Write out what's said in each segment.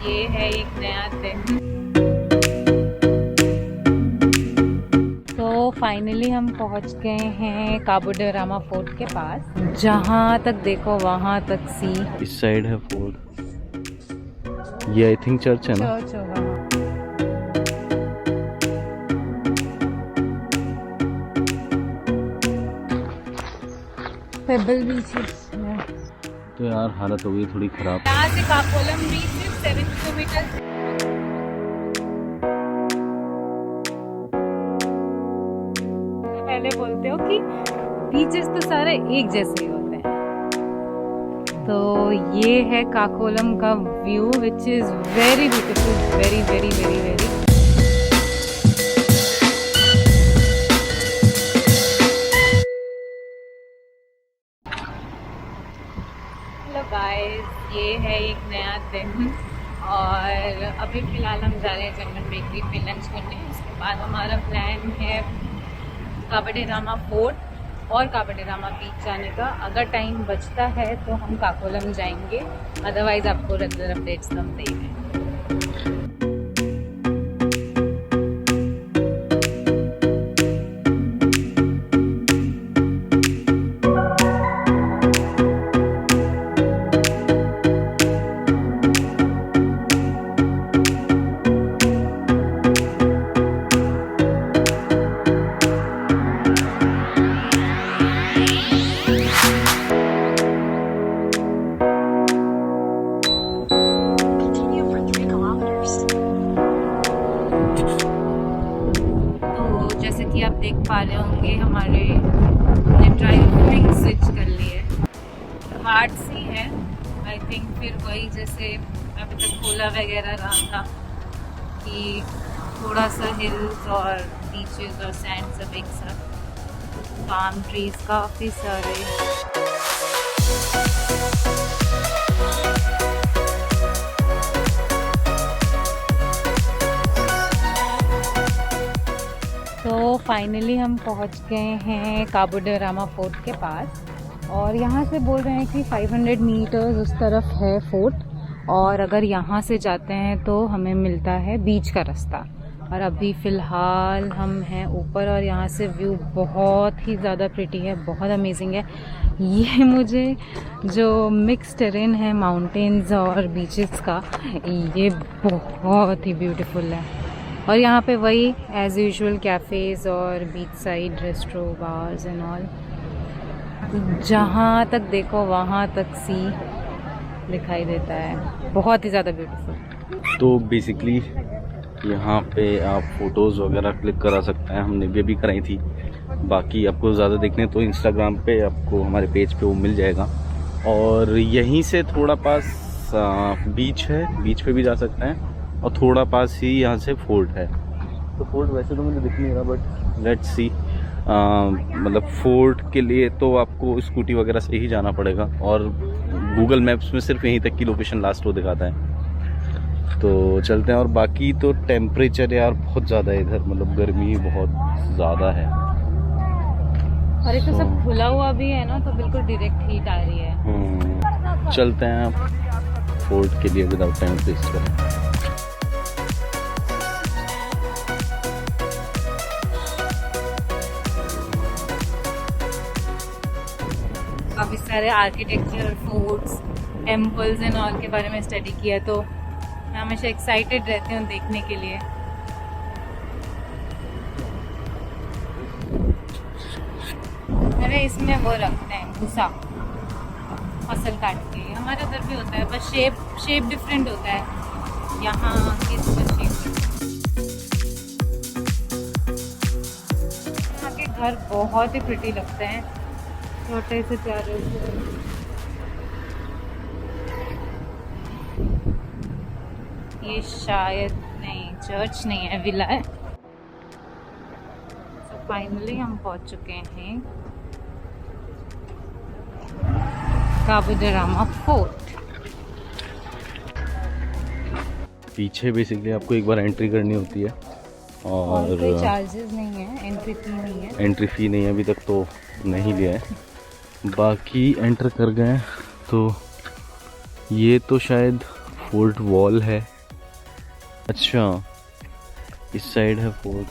ये है एक नया दिन। तो फाइनली हम पहुंच गए हैं काबू डे रामा फोर्ट के पास। जहाँ तक देखो वहाँ तक सी। इस साइड है फोर्ट। ये आई थिंक चर्च है ना। चर्च होगा। पेबल बीचेस है। तो यार हालत हो गई थोड़ी खराब। यहाँ से काकोलम बीच 7 किलोमीटर। पहले बोलते हो कि बीचेस तो सारे एक जैसे ही होते हैं। तो ये है काकोलम का view which is very beautiful, very very very very. Hello guys, ये है एक नया दिन और अभी फ़िलहाल हम जा रहे हैं जर्मन बेकरी पे लंच करने। उसके बाद हमारा प्लान है काबू डे रामा फोर्ट और काबू डे रामा बीच जाने का। अगर टाइम बचता है तो हम काकोलम जाएंगे, अदरवाइज़ आपको रेगुलर अपडेट्स हम देंगे। जैसे कि आप देख पा रहे होंगे हमने ड्राइविंग स्विच कर ली है। हार्ड सी है आई थिंक, फिर वही जैसे अभी तक खोला वगैरह रहा था कि थोड़ा सा हिल्स और बीचेस और सैंड सब एक साथ। पाम ट्रीज काफ़ी सारे। तो फाइनली हम पहुंच गए हैं काबू डे रामा फोर्ट के पास और यहाँ से बोल रहे हैं कि 500 मीटर्स उस तरफ है फोर्ट और अगर यहाँ से जाते हैं तो हमें मिलता है बीच का रास्ता। और अभी फ़िलहाल हम हैं ऊपर और यहाँ से व्यू बहुत ही ज़्यादा प्रिटी है, बहुत अमेजिंग है। ये मुझे जो मिक्स टेरेन है माउंटेन्स और बीचेस का, ये बहुत ही ब्यूटीफुल है। और यहाँ पे वही एज यूजुअल कैफ़ेज़ और beach side restaurant, bars and all. जहाँ तक देखो वहाँ तक सी दिखाई देता है, बहुत ही ज़्यादा ब्यूटीफुल। तो बेसिकली यहाँ पे आप फ़ोटोज़ वगैरह क्लिक करा सकते हैं। हमने भी कराई थी। बाकी आपको ज़्यादा देखने तो इंस्टाग्राम पे आपको हमारे पेज पे वो मिल जाएगा। और यहीं से थोड़ा पास बीच है, बीच पे भी जा सकते हैं और थोड़ा पास ही यहाँ से फोर्ट है। तो फोर्ट वैसे तो मुझे दिख नहीं रहा, बट लेट्स सी। मतलब फोर्ट के लिए तो आपको स्कूटी वगैरह से ही जाना पड़ेगा और गूगल मैप्स में सिर्फ यहीं तक की लोकेशन लास्ट वो दिखाता है। तो चलते हैं। और बाकी तो टेम्परेचर यार बहुत ज़्यादा है इधर, मतलब गर्मी बहुत ज़्यादा है। और ये तो सब खुला हुआ भी है ना, तो बिल्कुल डायरेक्ट हीट आ रही है। चलते हैं आप फोर्ट के लिए विदाउट टाइम वेस्ट करें। काफ़ी सारे architecture, forts, temples and all के बारे में स्टडी किया, तो मैं हमेशा एक्साइटेड रहती हूँ देखने के लिए। अरे इसमें वो रखते हैं भूसा, फसल काट के। हमारे उधर भी होता है, बस शेप डिफरेंट होता है। यहाँ इसका शेप। यहाँ के घर बहुत ही प्रिटी लगते हैं, छोटे से प्यारे से। ये शायद नहीं, चर्च नहीं है, विला है। तो फाइनली हम पहुंच चुके हैं काबू डे रामा फोर्ट। पीछे बेसिकली आपको एक बार एंट्री करनी होती है और कोई चार्जेस नहीं है, एंट्री फी नहीं है। एंट्री फ़ी नहीं है, अभी तक तो नहीं लिया है। बाकी एंटर कर गए तो ये तो शायद फोर्ट वॉल है। अच्छा, इस साइड है फोर्ट।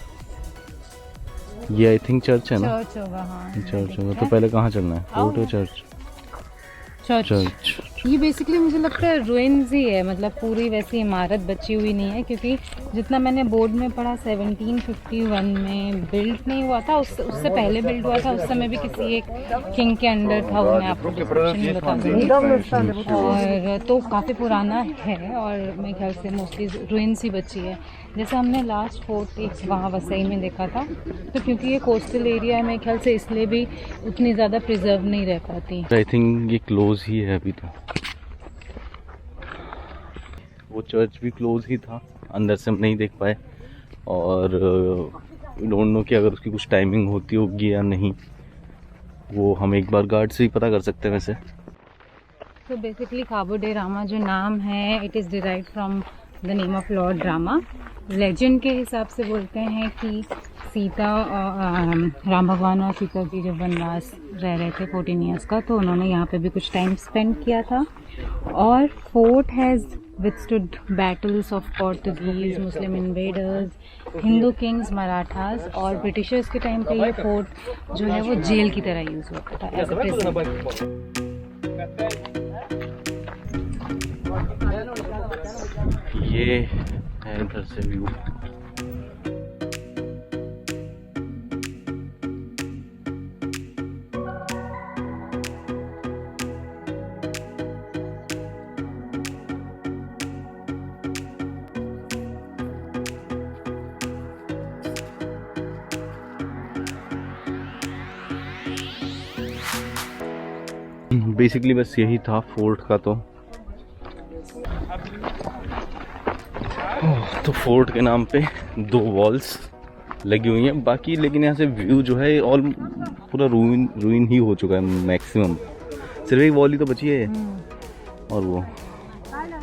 ये आई थिंक चर्च है ना? चर्च होगा, हाँ चर्च होगा। तो पहले कहाँ चलना है, फोर्ट या चर्च? चर्च। ये बेसिकली मुझे लगता है रुइन्स ही है, मतलब पूरी वैसी इमारत बची हुई नहीं है, क्योंकि जितना मैंने बोर्ड में पढ़ा 1751 में बिल्ड नहीं हुआ था, उससे पहले बिल्ड हुआ था। उस समय भी किसी एक किंग के अंडर था, वो मैं आपको डिस्क्रिप्शन में बता दूँगी। और तो काफ़ी पुराना है और मेरे ख्याल से मोस्टली रुइन्स ही बची है। जैसे हमने लास्ट फोर्ट एक वहाँ वसई में देखा था, तो क्योंकि ये कोस्टल एरिया है मेरे ख्याल से इसलिए भी उतनी ज़्यादा प्रिजर्व नहीं रह पाती। आई थिंक ये क्लोज ही है अभी तो। वो चर्च भी क्लोज ही था, अंदर से हम नहीं देख पाए। और डोंट नो कि अगर उसकी कुछ टाइमिंग होती होगी या नहीं, वो हम एक बार गार्ड से ही पता कर सकते हैं वैसे। तो बेसिकली काबो डे रामा जो नाम है, it is derive from the name of Lord Rama. Legend के हिसाब से बोलते हैं कि सीता राम भगवान और सीता जी जब वनवास रह रहे थे 14 ईयर्स का, तो उन्होंने यहाँ पे भी कुछ टाइम स्पेंड किया था। और fort has withstood battles of Portuguese, Muslim invaders, Hindu kings, Marathas और ब्रिटिशर्स के टाइम पे ये फोर्ट जो है वो जेल की तरह यूज़ होता था एज अ प्रिजन। ये है इधर से व्यू। बेसिकली बस यही था फोर्ट का। तो फोर्ट के नाम पे 2 वॉल्स लगी हुई हैं बाकी, लेकिन यहाँ से व्यू जो है ऑल पूरा रूइन ही हो चुका है मैक्सिमम। सिर्फ एक वॉल ही तो बची है और वो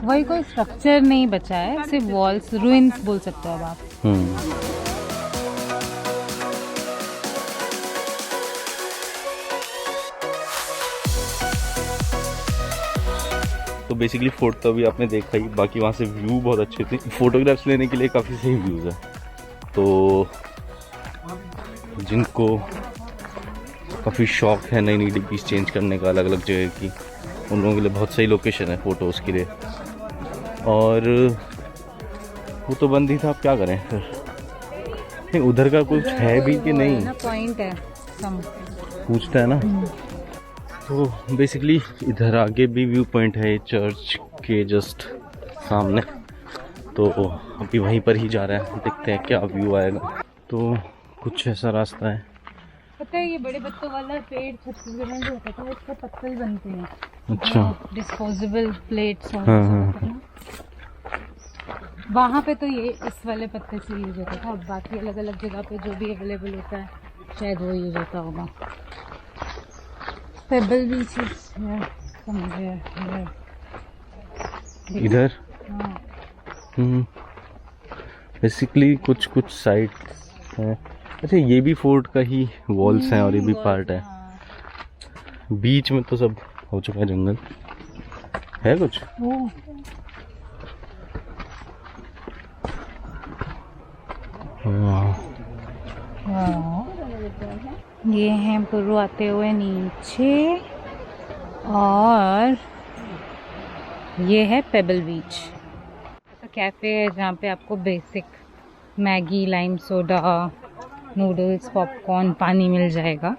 वही, कोई स्ट्रक्चर नहीं बचा है, सिर्फ वॉल्स, रूइंस बोल सकते हो अब आप। तो बेसिकली फोर्ट तो अभी आपने देखा ही, बाकी वहाँ से व्यू बहुत अच्छे थे। फोटोग्राफ्स लेने के लिए काफ़ी सही व्यूज़ है। तो जिनको काफ़ी शौक है नई नई डिपीज चेंज करने का अलग अलग जगह की, उन लोगों के लिए बहुत सही लोकेशन है फ़ोटोज़ के लिए। और वो तो बंद ही था, आप क्या करें फिर। नहीं, उधर का कुछ है भी कि नहीं, पॉइंट है पूछता है ना। तो बेसिकली इधर आगे भी व्यू पॉइंट है चर्च के जस्ट सामने, तो अभी वहीं पर ही जा रहे हैं, देखते हैं क्या व्यू आएगा। तो कुछ ऐसा रास्ता है। पता है ये बड़े पत्तों वाला पेड़ छत्तीसगढ़ में जो होता था, इसके पत्तल बनते हैं। अच्छा, डिस्पोजेबल प्लेट्स हाँ। वहाँ पे तो ये इस वाले पत्ते से यूज होता था, बाकी अलग अलग जगह पे जो भी अवेलेबल होता है शायद वो यूज होता होगा। पेबल बीचेस इधर बेसिकली कुछ साइड है। अच्छा, ये भी फोर्ट का ही वॉल्स हैं और ये भी पार्ट है। बीच में तो सब हो चुका है, जंगल है कुछ। ये हैं पुरु आते हुए नीचे, और ये है पेबल बीच। तो कैफ़े है जहाँ पे आपको basic Maggi, lime soda, noodles, popcorn, पानी मिल जाएगा।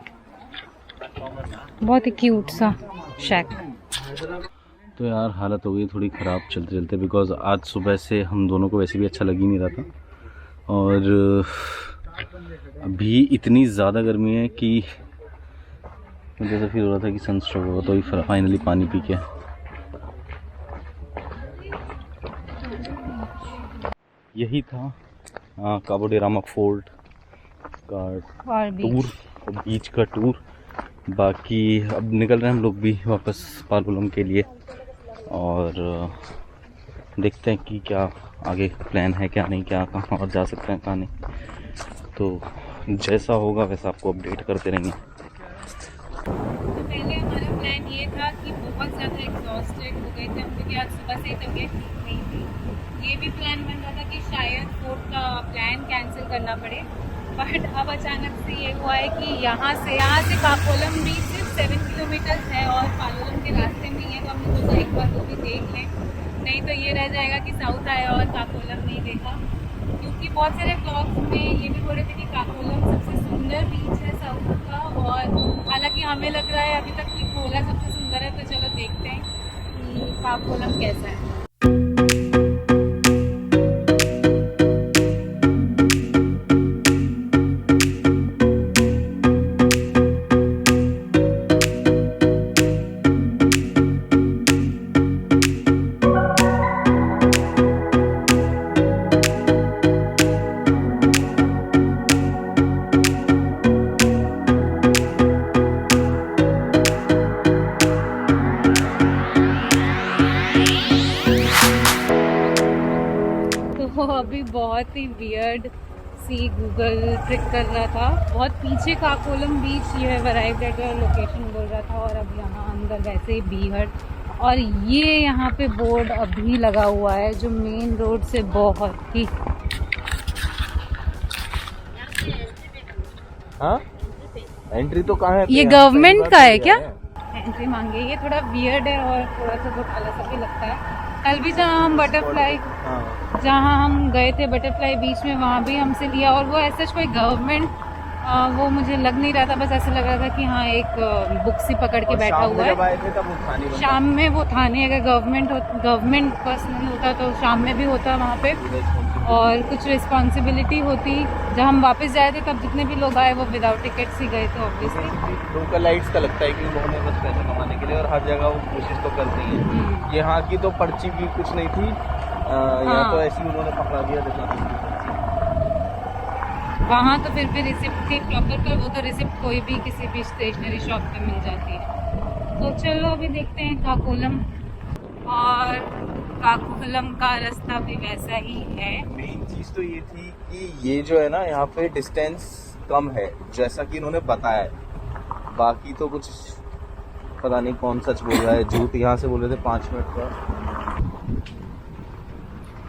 बहुत ही क्यूट सा शैक। तो यार हालत हो गई थोड़ी ख़राब चलते चलते, बिकॉज़ आज सुबह से हम दोनों को वैसे भी अच्छा लग ही नहीं रहा था, और अभी इतनी ज़्यादा गर्मी है कि मुझे ऐसा फील हो रहा था कि सनस्ट्रोक होगा। तो ही फाइनली पानी पी के यही था काबो डे रामा फोर्ट का टूर, बीच का टूर। बाकी अब निकल रहे हैं हम लोग भी वापस पालुलम के लिए, और देखते हैं कि क्या आगे प्लान है, क्या नहीं, क्या कहाँ और जा सकते हैं, कहाँ नहीं। तो जैसा होगा वैसा आपको अपडेट करते रहेंगे। तो पहले हमारा प्लान ये था कि बहुत ज़्यादा एग्जॉस्टेड हो गए थे हम, क्योंकि आज सुबह से ही तबीयत ठीक नहीं प्लान बन रहा था कि शायद फोर्ट का प्लान कैंसिल करना पड़े, बट अब अचानक से ये हुआ है कि यहाँ से काकोलम बीच सिर्फ 7 किलोमीटर है और पालोलम के रास्ते में ही है, तो हमने सोचा एक बार वो भी देख लें, नहीं तो ये रह जाएगा कि साउथ आया और काकोलम नहीं देखा। क्योंकि बहुत सारे ब्लॉग्स में ये भी बोल रहे थे कि काकोलम सबसे सुंदर बीच है साउथ का, और हालांकि हमें लग रहा है अभी तक कि खोला सबसे सुंदर है, तो चलो देखते हैं कि काकोलम कैसा है। तो अभी बहुत ही वियर्ड सी गूगल ट्रिक कर रहा था, बहुत पीछे Kakolem beach you have arrived at your location बोल रहा था, और अब यहाँ अंदर वैसे ही बीहट, और ये यहाँ पे बोर्ड अभी लगा हुआ है जो मेन रोड से बहुत ही हाँ एंट्री तो कहाँ है? ये गवर्नमेंट का है क्या? एंट्री मांगे, ये थोड़ा वियर्ड है और थोड़ा सा घोटाला सा भी लगता है। कल भी जहाँ हम बटरफ्लाई, जहाँ हम गए थे बटरफ्लाई बीच में, वहाँ भी हमसे लिया, और वो ऐसा कोई गवर्नमेंट वो मुझे लग नहीं रहा था, बस ऐसा लग रहा था कि हाँ एक बुक सी पकड़ के बैठा हुआ है। शाम में वो था नहीं, अगर गवर्नमेंट पर्सनल होता तो शाम में भी होता वहाँ पे, और कुछ रिस्पॉन्सिबिलिटी होती। जब हम वापस जाए थे तब जितने भी लोग आए वो विदाउट टिकट्स ही गए थे ऑब्वियसली। लोकल लाइट्स का लगता है कि उन्होंने बस पैसे कमाने के लिए, और हर जगह वो कोशिश तो करते हैं। यहाँ की तो पर्ची भी कुछ नहीं थी, यहाँ तो ऐसी उन्होंने पकड़ा दिया। वहाँ तो फिर भी रिसिप्ट थी प्रॉपर पर, वो तो रिसिप्ट कोई भी किसी भी स्टेशनरी शॉप पे मिल जाती है। तो चलो अभी देखते हैं काकोलम, और काकोलम का रास्ता भी वैसा ही है। मेन चीज तो ये थी कि ये जो है ना यहाँ पे डिस्टेंस कम है जैसा कि इन्होंने बताया है, बाकी तो कुछ पता नहीं कौन सच बोल रहा है झूठ। यहाँ से बोल रहे थे 5 मिनट का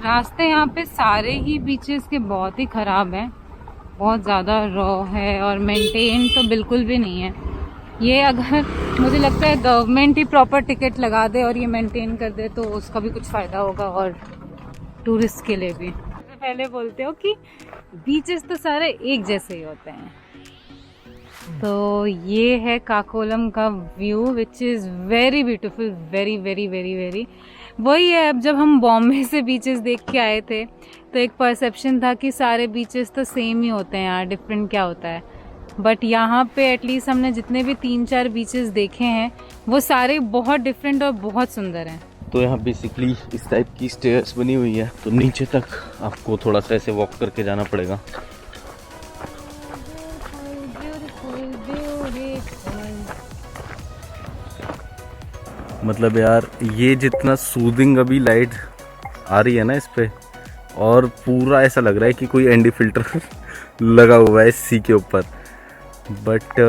रास्ते। यहाँ पे सारे ही बीचेस के बहुत ही खराब हैं, बहुत ज़्यादा रॉ है और मेंटेन तो बिल्कुल भी नहीं है। ये अगर मुझे लगता है गवर्नमेंट ही प्रॉपर टिकट लगा दे और ये मेंटेन कर दे तो उसका भी कुछ फ़ायदा होगा, और टूरिस्ट के लिए भी। पहले बोलते हो कि बीचेस तो सारे एक जैसे ही होते हैं, तो ये है काकोलम का view which is very beautiful, very very very very. वही है, अब जब हम बॉम्बे से बीचेस देख के आए थे तो एक परसेप्शन था कि सारे बीचेस तो सेम ही होते हैं यार, डिफरेंट क्या होता है। बट यहाँ पे एटलीस्ट हमने जितने भी 3-4 बीचेस देखे हैं वो सारे बहुत डिफरेंट और बहुत सुंदर हैं। तो यहाँ बेसिकली इस टाइप की स्टेयर्स बनी हुई है, तो नीचे तक आपको थोड़ा सा ऐसे वॉक करके जाना पड़ेगा। मतलब यार ये जितना सूदिंग अभी लाइट आ रही है ना इस पे, और पूरा ऐसा लग रहा है कि कोई एनडी फिल्टर लगा हुआ है सी के ऊपर, बट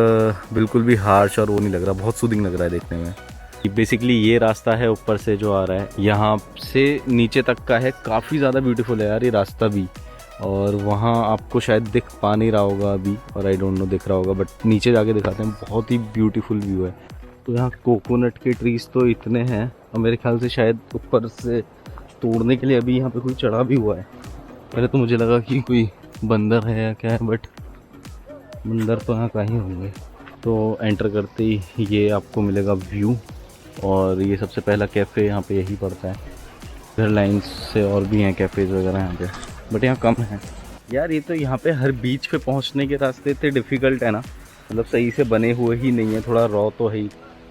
बिल्कुल भी हार्श और वो नहीं लग रहा, बहुत सूदिंग लग रहा है देखने में। बेसिकली ये रास्ता है ऊपर से जो आ रहा है, यहाँ से नीचे तक का है, काफ़ी ज़्यादा ब्यूटीफुल है यार ये रास्ता भी। और वहाँ आपको शायद दिख पा नहीं रहा होगा अभी, और आई डोंट नो दिख रहा होगा, बट नीचे जाके दिखाते हैं, बहुत ही ब्यूटीफुल व्यू है। तो यहाँ कोकोनट के ट्रीज तो इतने हैं, और मेरे ख्याल से शायद ऊपर से तोड़ने के लिए अभी यहाँ पे कोई चढ़ा भी हुआ है। पहले तो मुझे लगा कि कोई बंदर है या क्या है, बट बंदर तो यहाँ का ही होंगे। तो एंटर करते ही ये आपको मिलेगा व्यू, और ये सबसे पहला कैफ़े यहाँ पे यही पड़ता है। इधर लाइन से और भी हैं कैफ़ेज़ वगैरह यहाँ पे, बट यहाँ कम है यार। ये तो यहाँ पे हर बीच पे पहुँचने के रास्ते इतने डिफ़िकल्ट है ना, मतलब सही से बने हुए ही नहीं है, थोड़ा रॉ तो है ही।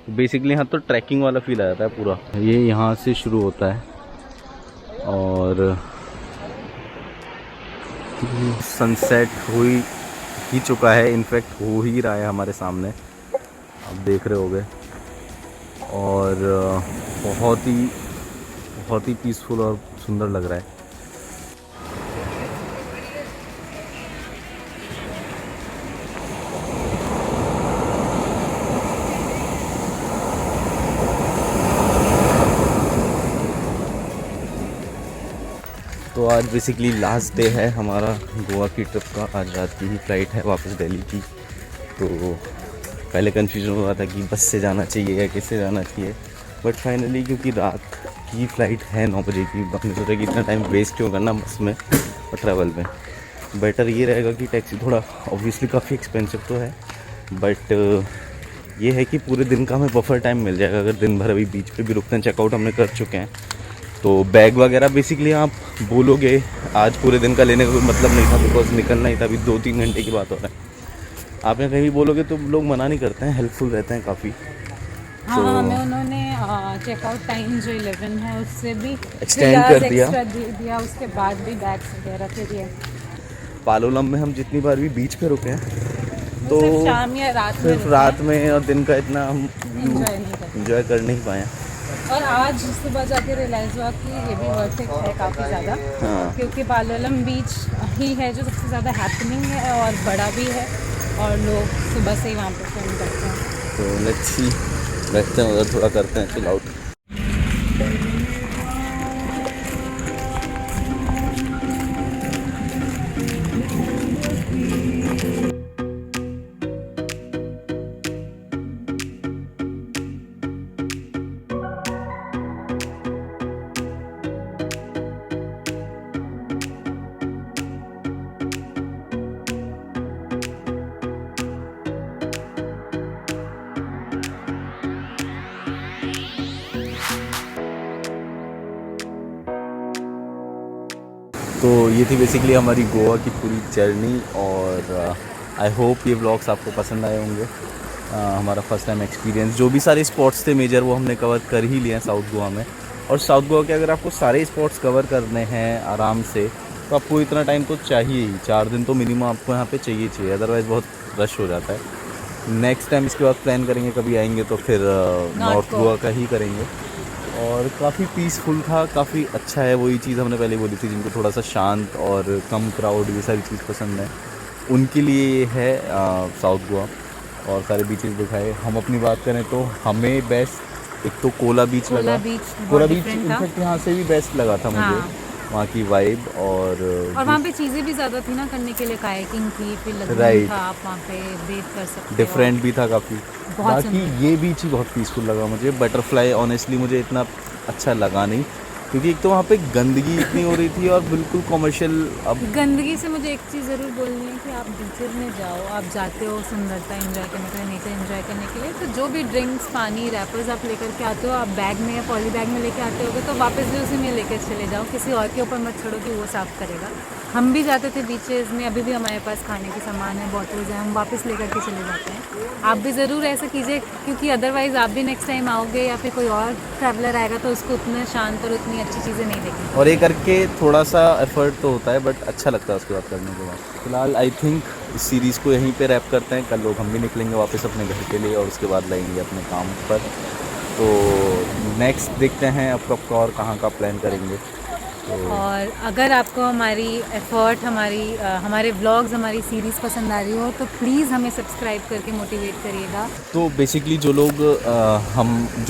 बेसिकली यहाँ तो ट्रैकिंग वाला फील आ जाता है पूरा। ये यहाँ से शुरू होता है और सनसेट हो ही चुका है, इनफैक्ट हो ही रहा है हमारे सामने, आप देख रहे होगे। और बहुत ही पीसफुल और सुंदर लग रहा है। तो आज बेसिकली लास्ट डे है हमारा गोवा की ट्रिप का। आज रात की ही फ़्लाइट है वापस दिल्ली की। तो पहले कन्फ्यूजन हो रहा था कि बस से जाना चाहिए या किससे जाना चाहिए, बट फाइनली क्योंकि रात की फ़्लाइट है 9 बजे की, हमने सोचा कि इतना टाइम वेस्ट क्यों करना बस में और ट्रैवल में। बेटर ये रहेगा कि टैक्सी, थोड़ा ऑब्वियसली काफ़ी एक्सपेंसिव तो है, बट ये है कि पूरे दिन का हमें बफर टाइम मिल जाएगा। अगर दिन भर अभी बीच पे भी रुकते हैं, चेकआउट हमने कर चुके हैं, तो बैग वगैरह बेसिकली आप बोलोगे आज पूरे दिन का लेने का कोई मतलब नहीं था, बिकॉज निकलना ही था, अभी 2-3 घंटे की बात हो रहा है। आप यहाँ कहीं भी बोलोगे तो लोग मना नहीं करते हैं, हेल्पफुल रहते हैं काफ़ी। हाँ, हमें उन्होंने चेकआउट टाइम जो 11 है उससे भी एक्सटेंड कर दिया, दे दिया, उसके बाद भी बैग्स वगैरह के लिए। पालोलम में हम जितनी बार भी बीच पे रुके हैं तो सिर्फ शाम या रात में सिर्फ रात में, और दिन का इतना हम एंजॉय कर नहीं पाए। और आज सुबह जाके रियलाइज़ हुआ कि ये भी वर्थ इट है काफ़ी ज़्यादा। हाँ। क्योंकि पालोलम बीच ही है जो सबसे ज़्यादा हैपनिंग है और बड़ा भी है, और लोग सुबह से ही वहाँ पे स्पेंड करते हैं। तो लेट्स सी, बैठते हैं उधर, थोड़ा करते हैं चिल आउट। तो ये थी बेसिकली हमारी गोवा की पूरी जर्नी, और आई होप ये व्लॉग्स आपको पसंद आए होंगे। हमारा फर्स्ट टाइम एक्सपीरियंस, जो भी सारे स्पॉट्स थे मेजर वो हमने कवर कर ही लिए हैं साउथ गोवा में। और साउथ गोवा के अगर आपको सारे स्पॉट्स कवर करने हैं आराम से, तो आपको इतना टाइम तो चाहिए ही, 4 दिन तो मिनिमम आपको यहाँ पे चाहिए, अदरवाइज़ बहुत रश हो जाता है। नेक्स्ट टाइम इसके बाद प्लान करेंगे, कभी आएंगे तो फिर नॉर्थ गोवा का ही करेंगे। और काफ़ी पीसफुल था, काफ़ी अच्छा है। वही चीज़ हमने पहले बोली थी, जिनको थोड़ा सा शांत और कम क्राउड ये सारी चीज़ पसंद है, उनके लिए है साउथ गोवा। और सारे बीचेस दिखाए। हम अपनी बात करें तो हमें बेस्ट एक तो कोला बीच लगा। कोला बीच इनफैक्ट यहाँ से भी बेस्ट लगा था मुझे। हाँ। वहाँ की वाइब और वहाँ पे चीज़ें भी ज़्यादा थी ना करने के लिए, कायाकिंग थी, फिर राइट था, आप वहाँ पे बेथ कर सकते हो, डिफरेंट भी था काफ़ी। बाकी ये बीच ही बहुत पीसफुल लगा मुझे। बटरफ्लाई ऑनेस्टली मुझे इतना अच्छा लगा नहीं, क्योंकि एक तो वहाँ पे गंदगी इतनी हो रही थी और बिल्कुल कॉमर्शियल। अब गंदगी से मुझे एक चीज़ ज़रूर बोलनी है कि आप बीचेस में जाओ, आप जाते हो सुंदरता एंजॉय करने के लिए, नेचर एंजॉय करने के लिए, तो जो भी ड्रिंक्स, पानी, रैपर्स आप लेकर के आते हो, आप बैग में या पॉली बैग में लेके आते होगे, तो वापस भी उसी में लेकर चले जाओ, किसी और के ऊपर मत छोड़ो कि वो साफ़ करेगा। हम भी जाते थे बीचेस में, अभी भी हमारे पास खाने के सामान है, बॉटल्स हैं, हम वापस लेकर के चले जाते हैं। आप भी ज़रूर ऐसा कीजिए, क्योंकि अदरवाइज़ आप भी नेक्स्ट टाइम आओगे या फिर कोई और ट्रैवलर आएगा तो उसको उतना शांत और उतनी अच्छी चीज़ें नहीं देखेंगे। और ये करके थोड़ा सा एफर्ट तो होता है, बट अच्छा लगता है उसके बाद करने के बाद। फिलहाल आई थिंक इस सीरीज़ को यहीं पे रैप करते हैं। कल लोग हम भी निकलेंगे वापस अपने घर के लिए, और उसके बाद लगेंगे अपने काम पर। तो नेक्स्ट देखते हैं अब कब का और कहाँ का प्लान करेंगे। और अगर आपको हमारी एफर्ट, हमारे व्लॉग्स, हमारी सीरीज़ पसंद आ रही हो तो प्लीज़ हमें सब्सक्राइब करके मोटिवेट करिएगा। तो बेसिकली जो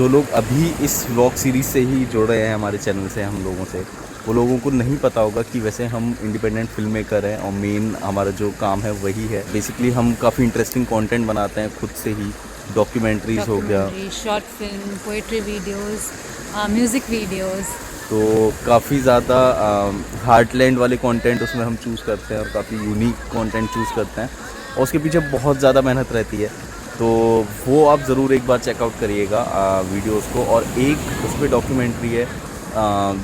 लोग अभी इस व्लॉग सीरीज़ से ही जुड़ रहे हैं हमारे चैनल से, हम लोगों से, वो लोगों को नहीं पता होगा कि वैसे हम इंडिपेंडेंट फिल्म मेकर हैं और मेन हमारा जो काम है वही है। बेसिकली हम काफ़ी इंटरेस्टिंग कंटेंट बनाते हैं खुद से ही। डॉक्यूमेंट्रीज़ हो गया, short film, poetry videos, music videos. तो काफ़ी ज़्यादा हार्टलैंड वाले कंटेंट उसमें हम चूज़ करते हैं और काफ़ी यूनिक कंटेंट चूज़ करते हैं, और उसके पीछे बहुत ज़्यादा मेहनत रहती है। तो वो आप ज़रूर एक बार चेकआउट करिएगा वीडियोस को। और एक उस पर डॉक्यूमेंट्री है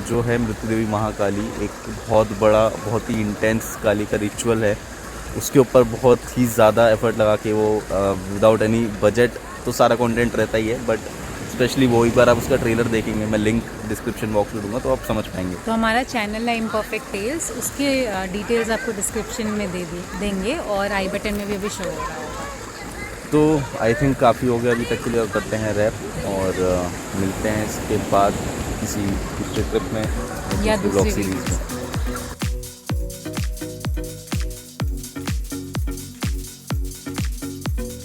जो है मृत्यु देवी महाकाली, एक बहुत बड़ा, बहुत ही इंटेंस काली का रिचुअल है। उसके ऊपर बहुत ही ज़्यादा एफर्ट लगा के वो विदाउट एनी बजट, तो सारा कंटेंट रहता ही है, बट स्पेशली वो एक बार आप उसका ट्रेलर देखेंगे, मैं लिंक डिस्क्रिप्शन बॉक्स में दूंगा तो आप समझ पाएंगे। तो हमारा चैनल है इम्परफेक्ट टेल्स, उसके डिटेल्स आपको डिस्क्रिप्शन में देंगे, और आई बटन में भी अभी शो हो रहा होगा। तो आई थिंक काफ़ी हो गया अभी तक के लिए, और करते हैं रैप, और मिलते हैं इसके बाद किसी दूसरे ट्रिप में या दूसरी व्लॉग सीरीज़ में।